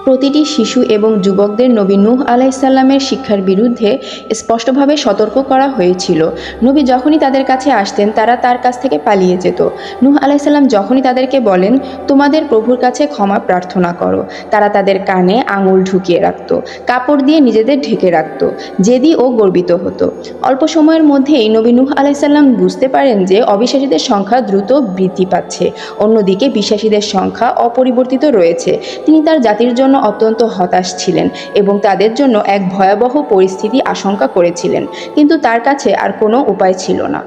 প্রতিটি শিশু এবং যুবকদের নবী নূহ আলাইসাল্লামের শিক্ষার বিরুদ্ধে স্পষ্টভাবে সতর্ক করা হয়েছিল। নবী যখনই তাদের কাছে আসতেন তারা তার কাছ থেকে পালিয়ে যেত। নূহ আলাইসাল্লাম যখনই তাদেরকে বলেন তোমাদের প্রভুর কাছে ক্ষমা প্রার্থনা করো, তারা তাদের কানে আঙুল ঢুকিয়ে রাখত, কাপড় দিয়ে নিজেদের ঢেকে রাখত, জেদি ও গর্বিত হতো। অল্প সময়ের মধ্যেই নবী নূহ আলাইসাল্লাম বুঝতে পারেন যে অবিশ্বাসীদের সংখ্যা দ্রুত বৃদ্ধি পাচ্ছে, অন্যদিকে বিশ্বাসীদের সংখ্যা অপরিবর্তিত রয়েছে। তিনি তার জাতির জন্য অত্যন্ত হতাশ ছিলেন এবং তাদের জন্য এক ভয়াবহ পরিস্থিতি আশঙ্কা করেছিলেন, কিন্তু তার কাছে আর কোনো উপায় ছিল না।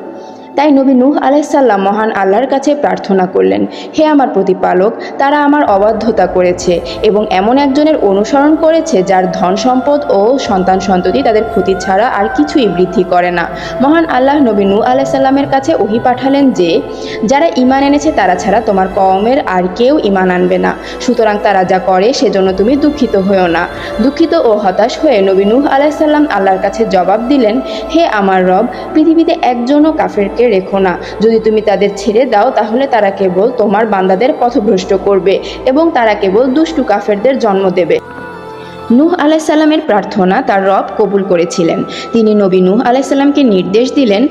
তাই নবী নূহ আলাইসাল্লাম মহান আল্লাহর কাছে প্রার্থনা করলেন, হে আমার প্রতিপালক, তারা আমার অবাধ্যতা করেছে এবং এমন একজনের অনুসরণ করেছে যার ধন সম্পদ ও সন্তান সন্ততি তাদের ক্ষতি ছাড়া আর কিছুই বৃদ্ধি করে না। মহান আল্লাহ নবী নূহ আলাইসাল্লামের কাছে ওহী পাঠালেন যে যারা ঈমান এনেছে তারা ছাড়া তোমার কওমের আর কেউ ঈমান আনবে না, সুতরাং তারা যা করে সেজন্য তুমি দুঃখিত হয়েও না। দুঃখিত ও হতাশ হয়ে নবী নূহ আলাইসাল্লাম আল্লাহর কাছে জবাব দিলেন, হে আমার রব, পৃথিবীতে একজনও কাফেরকে রেখো না। যদি তুমি তাদের ছেড়ে দাও তাহলে তারা কেবল তোমার বান্দাদের পথভ্রষ্ট করবে এবং তারা কেবল দুষ্টু কাফেরদের জন্ম দেবে। নূহ আলাইসাল্লামের প্রার্থনা তার রব কবুল করেছিলেন। তিনি নবী নূহ আলাইসাল্লামকে নির্দেশ দিলেন,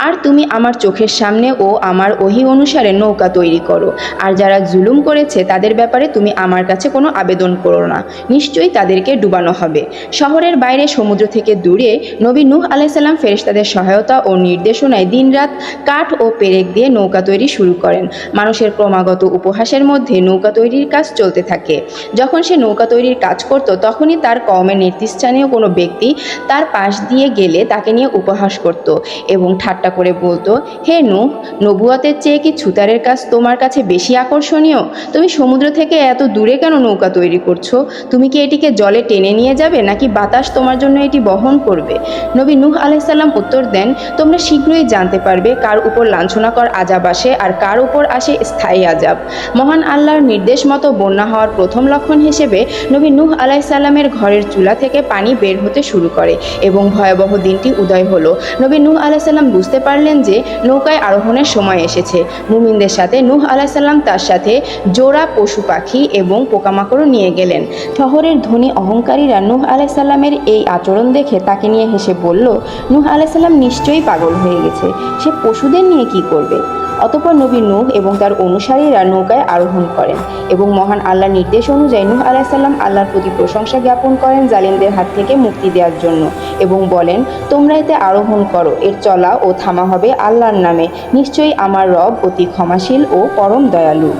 আর তুমি আমার চোখের সামনে ও আমার ওহী অনুসারে নৌকা তৈরি করো, আর যারা জুলুম করেছে তাদের ব্যাপারে তুমি আমার কাছে কোনো আবেদন করো না, নিশ্চয়ই তাদেরকে ডুবানো হবে। শহরের বাইরে সমুদ্র থেকে দূরে নবী নূহ আলাইসাল্লাম ফেরেশতাদের সহায়তা ও নির্দেশনায় দিনরাত কাঠ ও পেরেক দিয়ে নৌকা তৈরি শুরু করেন। মানুষের ক্রমাগত উপহাসের মধ্যে নৌকা তৈরির কাজ চলতে থাকে। যখন সে নৌকা তৈরির কাজ করত তখন তার কওমের নেতৃস্থানীয় কোনো ব্যক্তি তার পাশ দিয়ে গেলে তাকে নিয়ে উপহাস করত এবং ঠাট্টা করে বলতো, হে নূহ, নবুয়তের চেয়ে কি ছুতারের কাজ তোমার কাছে বেশি আকর্ষণীয়? তুমি সমুদ্র থেকে এত দূরে কেন নৌকা তৈরি করছো? তুমি কি এটিকে জলে টেনে নিয়ে যাবে নাকি বাতাস তোমার জন্য এটি বহন করবে? নবী নূহ আলাইসাল্লাম উত্তর দেন, তোমরা শীঘ্রই জানতে পারবে কার উপর লাঞ্ছনাকর আযাব আসে আর কার উপর আসে স্থায়ী আযাব। মহান আল্লাহর নির্দেশ মতো বন্যা হওয়ার প্রথম লক্ষণ হিসেবে নবী নূহ আলাইসাল্লামের ঘরের চুলা থেকে পানি বের হতে শুরু করে এবং ভয়াবহ দিনটি উদয় হলো। নবী নূহ আলাইসাল্লাম বুঝতে পারলেন যে নৌকায় আরোহণের সময় এসেছে। মুমিনদের সাথে নূহ আলাইসাল্লাম তার সাথে জোড়া পশু পাখি এবং পোকামাকড়ও নিয়ে গেলেন। শহরের ধনী অহংকারীরা নূহ আলাইসাল্লামের এই আচরণ দেখে তাকে নিয়ে হেসে বলল, নূহ আলাইসাল্লাম নিশ্চয়ই পাগল হয়ে গেছে, সে পশুদের নিয়ে কি করবে? অতঃপর নবী নূহ এবং তার অনুসারীরা নৌকায় আরোহণ করেন এবং মহান আল্লাহর নির্দেশ অনুযায়ী নূহ আলাইসাল্লাম আল্লাহর প্রতি প্রশংসা জ্ঞাপন করেন জালিমদের হাত থেকে মুক্তি দেওয়ার জন্য এবং বলেন, তোমরা এতে আরোহণ করো, এর চলা ও থামা হবে আল্লাহর নামে, নিশ্চয়ই আমার রব অতি ক্ষমাশীল ও পরম দয়ালু।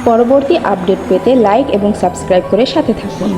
পরবর্তী আপডেট পেতে লাইক এবং সাবস্ক্রাইব করে সাথে থাকুন।